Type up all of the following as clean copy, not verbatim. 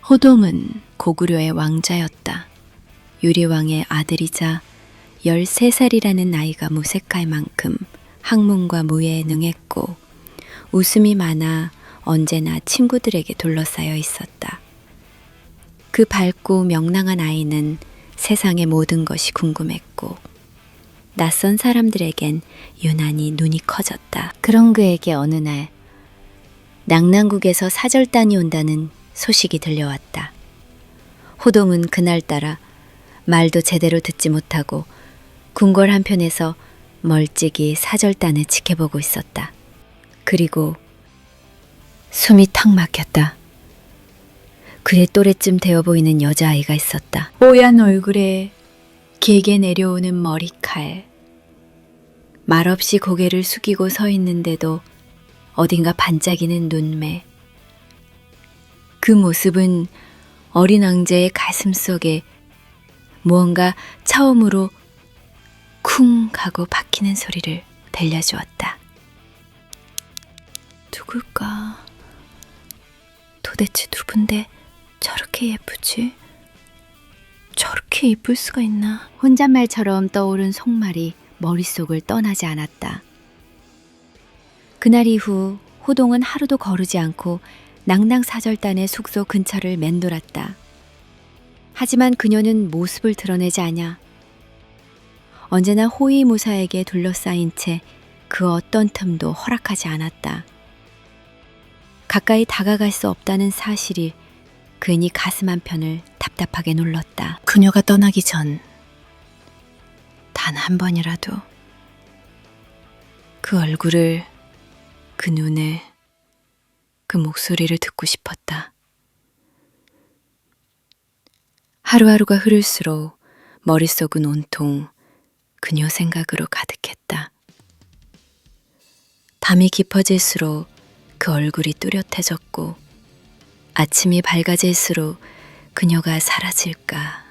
호동은 고구려의 왕자였다. 유리왕의 아들이자 13살이라는 나이가 무색할 만큼 학문과 무예에 능했고 웃음이 많아 언제나 친구들에게 둘러싸여 있었다. 그 밝고 명랑한 아이는 세상의 모든 것이 궁금했고 낯선 사람들에겐 유난히 눈이 커졌다. 그런 그에게 어느 날 낭랑국에서 사절단이 온다는 소식이 들려왔다. 호동은 그날따라 말도 제대로 듣지 못하고 궁궐 한편에서 멀찍이 사절단을 지켜보고 있었다. 그리고 숨이 턱 막혔다. 그의 또래쯤 되어 보이는 여자아이가 있었다. 뽀얀 얼굴에 길게 내려오는 머리칼. 말없이 고개를 숙이고 서 있는데도 어딘가 반짝이는 눈매. 그 모습은 어린 왕자의 가슴 속에 무언가 처음으로 쿵 하고 박히는 소리를 들려주었다. 누굴까? 도대체 누군데 저렇게 예쁘지? 저렇게 예쁠 수가 있나? 혼잣말처럼 떠오른 속말이 머릿속을 떠나지 않았다. 그날 이후 호동은 하루도 거르지 않고 낭랑사절단의 숙소 근처를 맴돌았다. 하지만 그녀는 모습을 드러내지 않아. 언제나 호위무사에게 둘러싸인 채 그 어떤 틈도 허락하지 않았다. 가까이 다가갈 수 없다는 사실이 괜히 가슴 한편을 답답하게 눌렀다. 그녀가 떠나기 전 단 한 번이라도 그 얼굴을, 그 눈을, 그 목소리를 듣고 싶었다. 하루하루가 흐를수록 머릿속은 온통 그녀 생각으로 가득했다. 밤이 깊어질수록 그 얼굴이 뚜렷해졌고 아침이 밝아질수록 그녀가 사라질까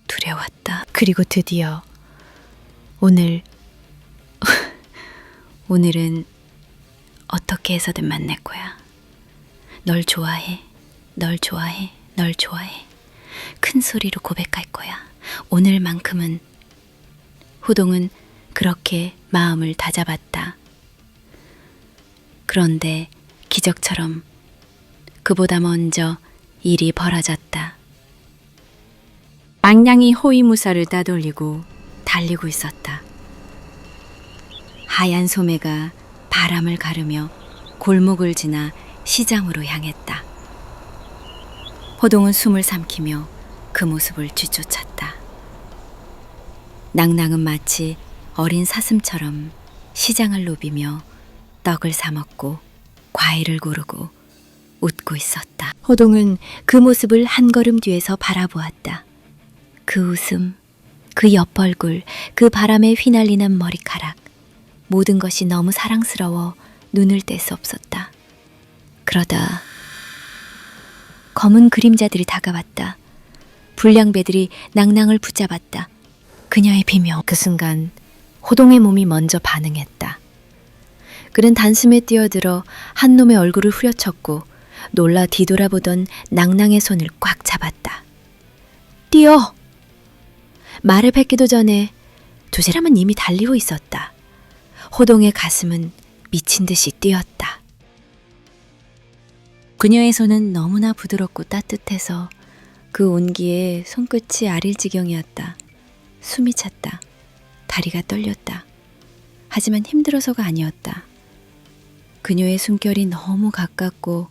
두려웠다. 그리고 드디어 오늘은 어떻게 해서든 만날 거야. 널 좋아해, 널 좋아해, 널 좋아해. 큰 소리로 고백할 거야. 오늘만큼은. 호동은 그렇게 마음을 다잡았다. 그런데 기적처럼 그보다 먼저 일이 벌어졌다. 낭랑이 호위무사를 따돌리고 달리고 있었다. 하얀 소매가 바람을 가르며 골목을 지나 시장으로 향했다. 호동은 숨을 삼키며 그 모습을 뒤쫓았다. 낭랑은 마치 어린 사슴처럼 시장을 누비며 떡을 사 먹고 과일을 고르고 웃고 있었다. 호동은 그 모습을 한 걸음 뒤에서 바라보았다. 그 웃음, 그 옆얼굴, 그 바람에 휘날리는 머리카락. 모든 것이 너무 사랑스러워 눈을 뗄 수 없었다. 그러다 검은 그림자들이 다가왔다. 불량배들이 낭랑을 붙잡았다. 그녀의 비명. 그 순간 호동의 몸이 먼저 반응했다. 그는 단숨에 뛰어들어 한 놈의 얼굴을 후려쳤고 놀라 뒤돌아보던 낭랑의 손을 꽉 잡았다. 뛰어! 말을 뱉기도 전에 두 사람은 이미 달리고 있었다. 호동의 가슴은 미친 듯이 뛰었다. 그녀의 손은 너무나 부드럽고 따뜻해서 그 온기에 손끝이 아릴 지경이었다. 숨이 찼다. 다리가 떨렸다. 하지만 힘들어서가 아니었다. 그녀의 숨결이 너무 가깝고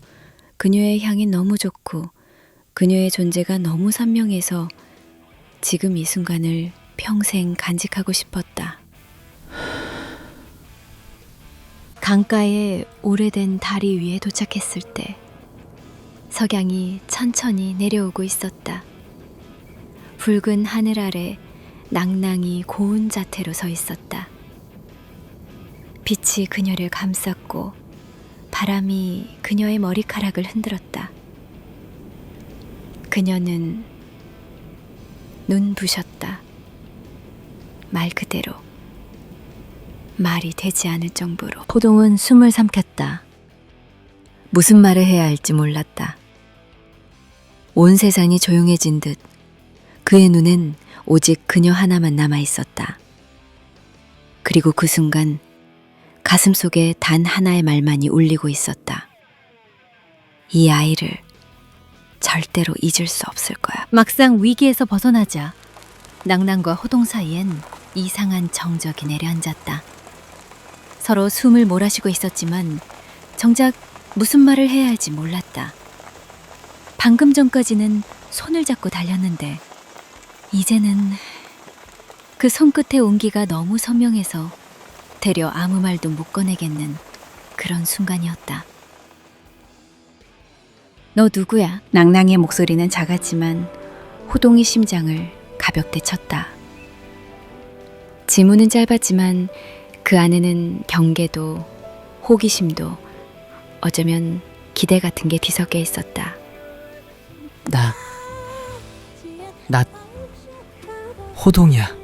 그녀의 향이 너무 좋고 그녀의 존재가 너무 선명해서 지금 이 순간을 평생 간직하고 싶었다. 강가의 오래된 다리 위에 도착했을 때 석양이 천천히 내려오고 있었다. 붉은 하늘 아래 낭랑이 고운 자태로 서 있었다. 빛이 그녀를 감쌌고 바람이 그녀의 머리카락을 흔들었다. 그녀는 눈부셨다. 말 그대로 말이 되지 않을 정도로. 호동은 숨을 삼켰다. 무슨 말을 해야 할지 몰랐다. 온 세상이 조용해진 듯 그의 눈엔 오직 그녀 하나만 남아 있었다. 그리고 그 순간 가슴속에 단 하나의 말만이 울리고 있었다. 이 아이를 절대로 잊을 수 없을 거야. 막상 위기에서 벗어나자 낭낭과 호동 사이엔 이상한 정적이 내려앉았다. 서로 숨을 몰아쉬고 있었지만 정작 무슨 말을 해야 할지 몰랐다. 방금 전까지는 손을 잡고 달렸는데 이제는 그 손끝의 온기가 너무 선명해서 되려 아무 말도 못 꺼내겠는 그런 순간이었다. 너 누구야? 낭낭의 목소리는 작았지만 호동의 심장을 가볍게 쳤다. 지문은 짧았지만 그 안에는 경계도 호기심도 어쩌면 기대 같은 게 뒤섞여 있었다. 나 호동이야.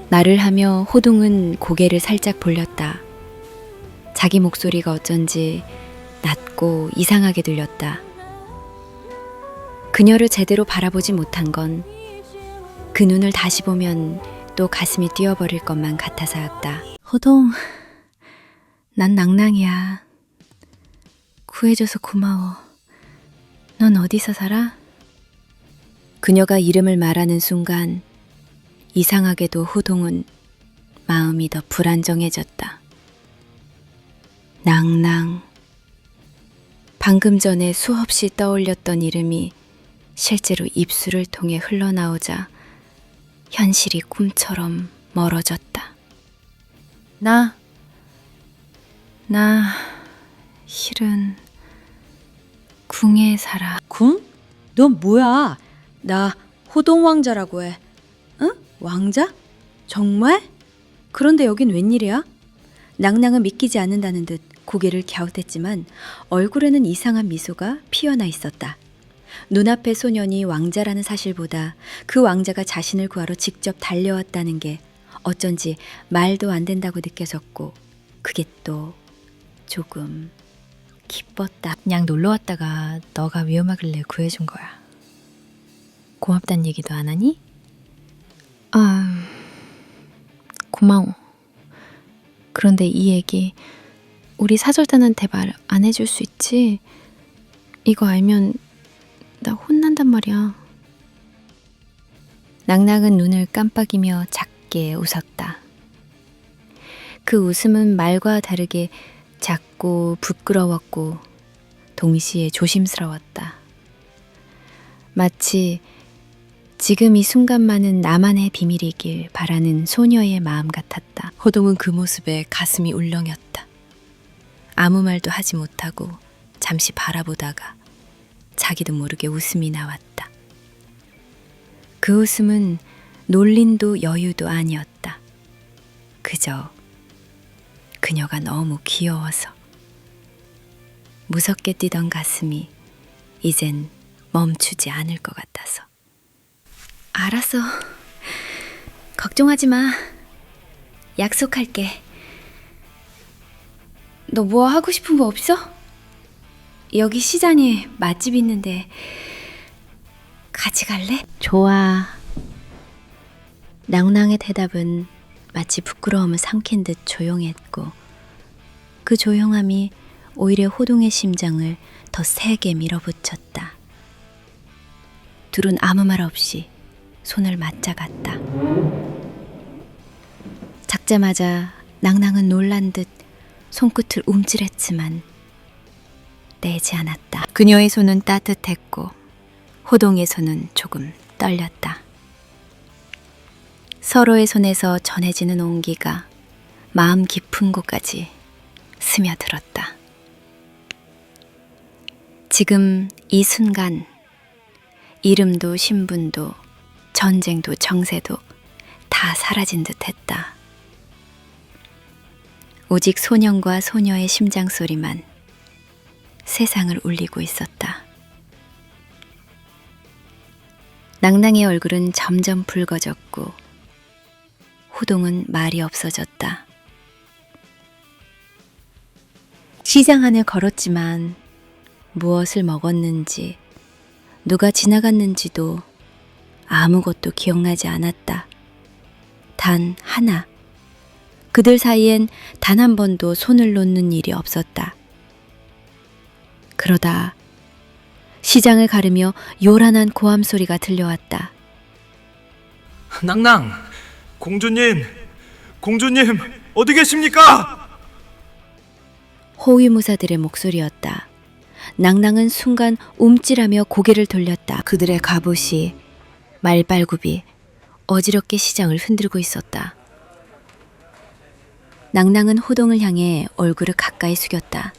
나를 하며 호동은 고개를 살짝 돌렸다. 자기 목소리가 어쩐지 낮고 이상하게 들렸다. 그녀를 제대로 바라보지 못한 건 그 눈을 다시 보면 또 가슴이 뛰어버릴 것만 같아서였다. 호동, 난 낭낭이야. 구해줘서 고마워. 넌 어디서 살아? 그녀가 이름을 말하는 순간 이상하게도 호동은 마음이 더 불안정해졌다. 낭낭. 방금 전에 수없이 떠올렸던 이름이 실제로 입술을 통해 흘러나오자 현실이 꿈처럼 멀어졌다. 나 실은 궁에 살아. 궁? 넌 뭐야? 나 호동 왕자라고 해. 응? 왕자? 정말? 그런데 여긴 웬일이야? 낭낭은 믿기지 않는다는 듯 고개를 갸웃했지만 얼굴에는 이상한 미소가 피어나 있었다. 눈앞의 소년이 왕자라는 사실보다 그 왕자가 자신을 구하러 직접 달려왔다는 게 어쩐지 말도 안 된다고 느껴졌고 그게 또 조금 기뻤다. 그냥 놀러 왔다가 너가 위험하길래 구해준 거야. 고맙단 얘기도 안 하니? 고마워. 그런데 이 얘기 우리 사절단한테 말 안 해줄 수 있지? 이거 알면 나 혼난단 말이야. 낭낭은 눈을 깜빡이며 작게 웃었다. 그 웃음은 말과 다르게 작고 부끄러웠고 동시에 조심스러웠다. 마치 지금 이 순간만은 나만의 비밀이길 바라는 소녀의 마음 같았다. 호동은 그 모습에 가슴이 울렁였다. 아무 말도 하지 못하고 잠시 바라보다가 자기도 모르게 웃음이 나왔다. 그 웃음은 놀림도 여유도 아니었다. 그저 그녀가 너무 귀여워서. 무섭게 뛰던 가슴이 이젠 멈추지 않을 것 같아서. 알았어. 걱정하지 마. 약속할게. 너 뭐 하고 싶은 거 없어? 여기 시장에 맛집 있는데 같이 갈래? 좋아. 낭낭의 대답은 마치 부끄러움을 삼킨 듯 조용했고 그 조용함이 오히려 호동의 심장을 더 세게 밀어붙였다. 둘은 아무 말 없이 손을 맞잡았다. 잡자마자 낭낭은 놀란 듯 손끝을 움찔했지만 떼지 않았다. 그녀의 손은 따뜻했고 호동의 손은 조금 떨렸다. 서로의 손에서 전해지는 온기가 마음 깊은 곳까지 스며들었다. 지금 이 순간 이름도 신분도 전쟁도 정세도 다 사라진 듯 했다. 오직 소년과 소녀의 심장 소리만 세상을 울리고 있었다. 낭낭의 얼굴은 점점 붉어졌고 호동은 말이 없어졌다. 시장 안을 걸었지만 무엇을 먹었는지 누가 지나갔는지도 아무것도 기억나지 않았다. 단 하나. 그들 사이엔 단 한 번도 손을 놓는 일이 없었다. 그러다 시장을 가르며 요란한 고함 소리가 들려왔다. 낭낭, 공주님, 공주님, 어디 계십니까? 호위무사들의 목소리였다. 낭낭은 순간 움찔하며 고개를 돌렸다. 그들의 갑옷이 말발굽이 어지럽게 시장을 흔들고 있었다. 낭낭은 호동을 향해 얼굴을 가까이 숙였다.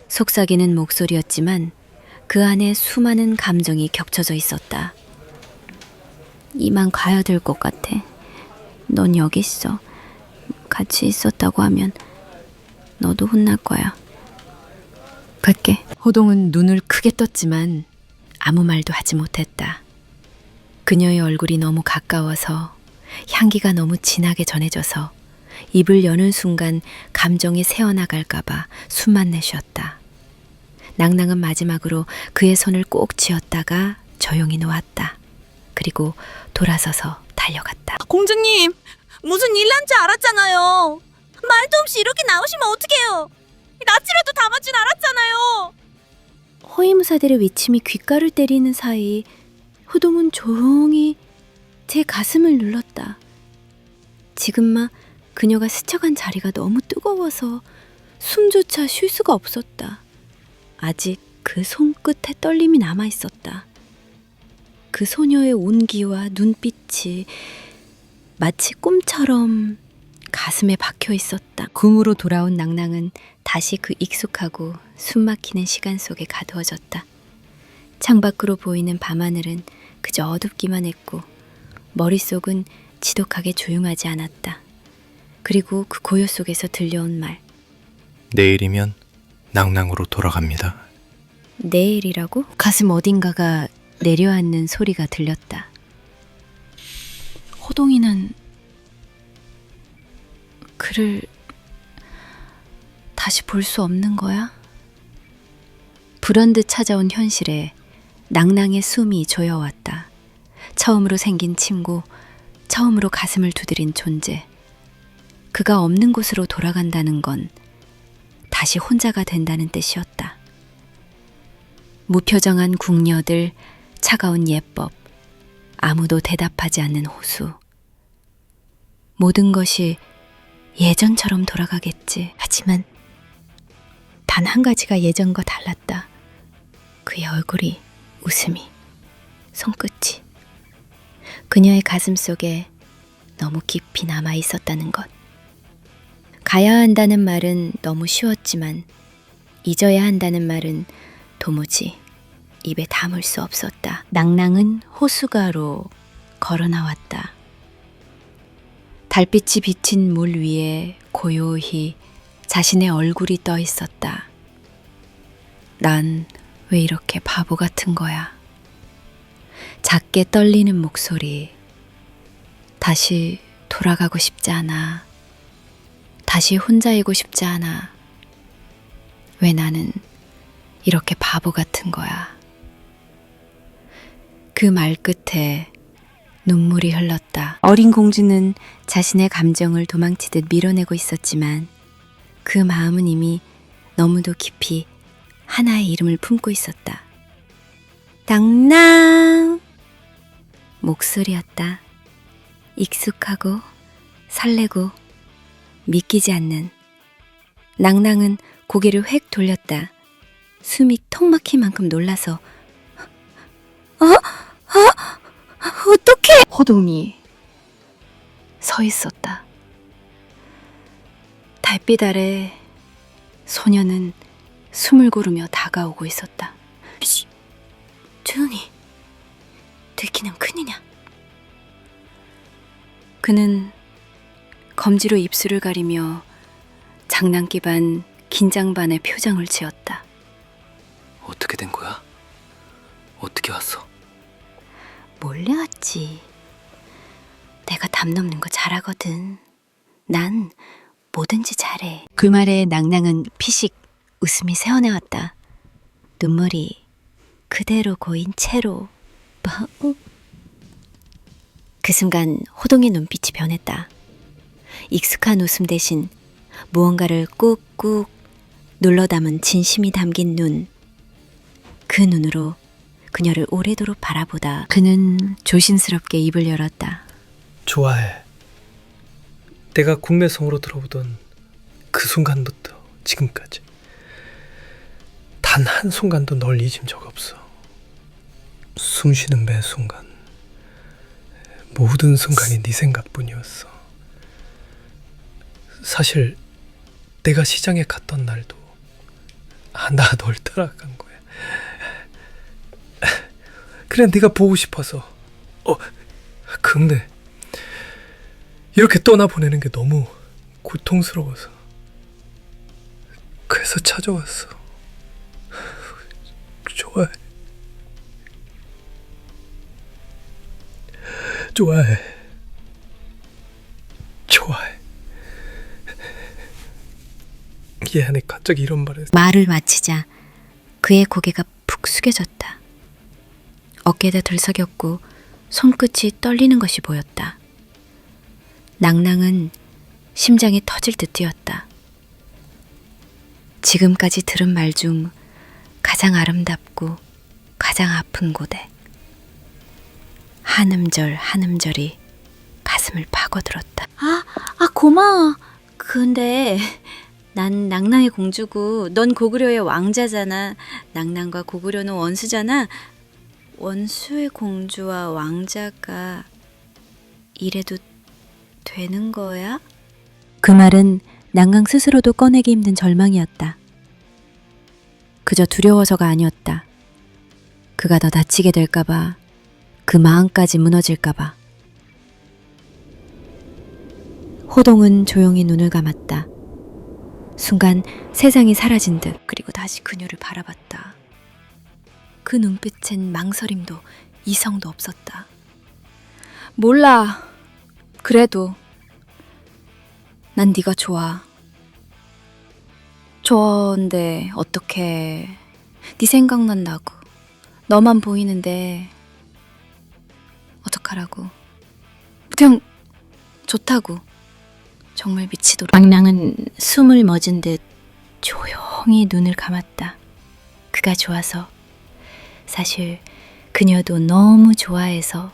속삭이는 목소리였지만 그 안에 수많은 감정이 겹쳐져 있었다. 이만 가야 될 것 같아. 넌 여기 있어. 같이 있었다고 하면 너도 혼날 거야. 갈게. 호동은 눈을 크게 떴지만 아무 말도 하지 못했다. 그녀의 얼굴이 너무 가까워서 향기가 너무 진하게 전해져서 입을 여는 순간 감정이 새어나갈까봐 숨만 내쉬었다. 낭낭은 마지막으로 그의 손을 꼭 쥐었다가 조용히 놓았다. 그리고 돌아서서 달려갔다. 공주님, 무슨 일 난 줄 알았잖아요. 말도 없이 이렇게 나오시면 어떡해요. 낯이라도 담을 줄 알았잖아요. 호위무사들의 외침이 귓가를 때리는 사이 호동은 조용히 제 가슴을 눌렀다. 지금마 그녀가 스쳐간 자리가 너무 뜨거워서 숨조차 쉴 수가 없었다. 아직 그 손끝에 떨림이 남아 있었다. 그 소녀의 온기와 눈빛이 마치 꿈처럼 가슴에 박혀 있었다. 궁으로 돌아온 낭낭은 다시 그 익숙하고 숨막히는 시간 속에 가두어졌다. 창밖으로 보이는 밤하늘은 그저 어둡기만 했고 머릿속은 지독하게 조용하지 않았다. 그리고 그 고요 속에서 들려온 말. 내일이면 낭낭으로 돌아갑니다. 내일이라고? 가슴 어딘가가 내려앉는 소리가 들렸다. 호동이는 그를 다시 볼 수 없는 거야? 불현듯 찾아온 현실에 낭낭의 숨이 조여왔다. 처음으로 생긴 친구, 처음으로 가슴을 두드린 존재. 그가 없는 곳으로 돌아간다는 건 다시 혼자가 된다는 뜻이었다. 무표정한 궁녀들, 차가운 예법, 아무도 대답하지 않는 호수. 모든 것이 예전처럼 돌아가겠지. 하지만 단 한 가지가 예전과 달랐다. 그의 얼굴이, 웃음이, 손끝이. 그녀의 가슴 속에 너무 깊이 남아 있었다는 것. 가야 한다는 말은 너무 쉬웠지만 잊어야 한다는 말은 도무지 입에 담을 수 없었다. 낭낭은 호수가로 걸어 나왔다. 달빛이 비친 물 위에 고요히 자신의 얼굴이 떠 있었다. 난 왜 이렇게 바보 같은 거야? 작게 떨리는 목소리. 다시 돌아가고 싶지 않아. 다시 혼자이고 싶지 않아. 왜 나는 이렇게 바보 같은 거야? 그 말 끝에 눈물이 흘렀다. 어린 공주는 자신의 감정을 도망치듯 밀어내고 있었지만 그 마음은 이미 너무도 깊이 하나의 이름을 품고 있었다. 낭낭! 목소리였다. 익숙하고 설레고 믿기지 않는. 낭낭은 고개를 획 돌렸다. 숨이 턱 막힐 만큼 놀라서 어떡해! 호동이 서 있었다. 달빛 아래 소녀는 숨을 고르며 다가오고 있었다. 씨, 조용히. 들키는 큰이냐? 그는 검지로 입술을 가리며 장난기 반 긴장 반의 표정을 지었다. 어떻게 된 거야? 어떻게 왔어? 몰래 왔지. 내가 담 넘는 거 잘하거든. 난 뭐든지 잘해. 그 말에 낭낭은 피식 웃음이 새어나왔다. 눈물이 그대로 고인 채로. 그 순간 호동의 눈빛이 변했다. 익숙한 웃음 대신 무언가를 꾹꾹 눌러 담은 진심이 담긴 눈. 그 눈으로 그녀를 오래도록 바라보다 그는 조심스럽게 입을 열었다. 좋아해. 내가 국내성으로 들어보던 그 순간부터 지금까지 단 한순간도 널 잊은 적 없어. 숨 쉬는 매 순간, 모든 순간이 네 생각뿐이었어. 사실 내가 시장에 갔던 날도 나 널 따라간 거야. 그래, 네가 보고 싶어서. 근데 이렇게 떠나보내는 게 너무 고통스러워서 그래서 찾아왔어. 좋아해. 좋아해. 좋아해. 미안해, 갑자기 이런 말을. 말을 마치자 그의 고개가 푹 숙여졌다. 어깨에다 들썩였고 손끝이 떨리는 것이 보였다. 낭낭은 심장이 터질 듯 뛰었다. 지금까지 들은 말 중 가장 아름답고 가장 아픈 고백. 한 음절 한 음절이 가슴을 파고들었다. 고마워. 근데 난 낭낭의 공주고 넌 고구려의 왕자잖아. 낭낭과 고구려는 원수잖아. 원수의 공주와 왕자가 이래도 되는 거야? 그 말은 낭낭 스스로도 꺼내기 힘든 절망이었다. 그저 두려워서가 아니었다. 그가 더 다치게 될까봐, 그 마음까지 무너질까봐. 호동은 조용히 눈을 감았다. 순간 세상이 사라진 듯. 그리고 다시 그녀를 바라봤다. 그 눈빛엔 망설임도 이성도 없었다. 몰라. 그래도 난 네가 좋아. 좋은데 어떡해. 네 생각난다고. 너만 보이는데 어떡하라고. 그냥 좋다고. 정말 미치도록. 낭낭은 숨을 멎은 듯 조용히 눈을 감았다. 그가 좋아서. 사실 그녀도 너무 좋아해서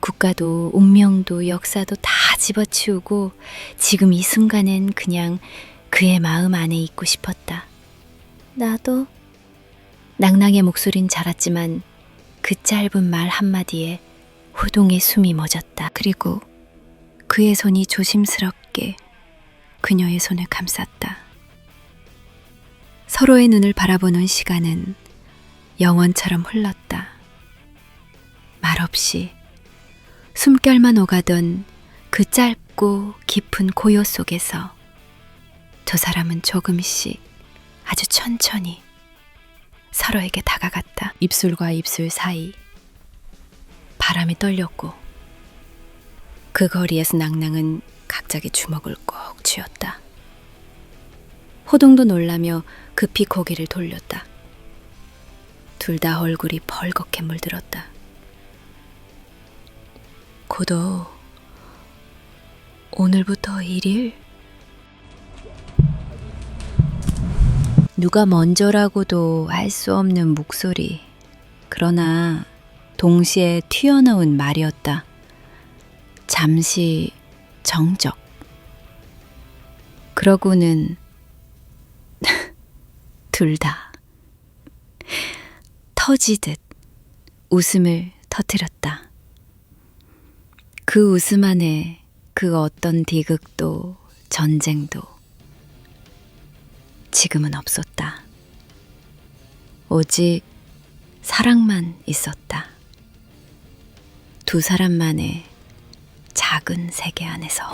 국가도 운명도 역사도 다 집어치우고 지금 이 순간엔 그냥 그의 마음 안에 있고 싶었다. 나도. 낭낭의 목소린 작았지만 그 짧은 말 한마디에 호동의 숨이 멎었다. 그리고 그의 손이 조심스럽게 그녀의 손을 감쌌다. 서로의 눈을 바라보는 시간은 영원처럼 흘렀다. 말없이 숨결만 오가던 그 짧고 깊은 고요 속에서 두 사람은 조금씩 아주 천천히 서로에게 다가갔다. 입술과 입술 사이 바람이 떨렸고 그 거리에서 낭낭은 갑자기 주먹을 꼭 쥐었다. 호동도 놀라며 급히 고개를 돌렸다. 둘 다 얼굴이 벌겋게 물들었다. 고도 오늘부터 1일? 누가 먼저라고도 알 수 없는 목소리. 그러나 동시에 튀어나온 말이었다. 잠시 정적. 그러고는 둘 다 터지듯 웃음을 터뜨렸다. 그 웃음 안에 그 어떤 비극도 전쟁도 지금은 없었다. 오직 사랑만 있었다. 두 사람만의 작은 세계 안에서.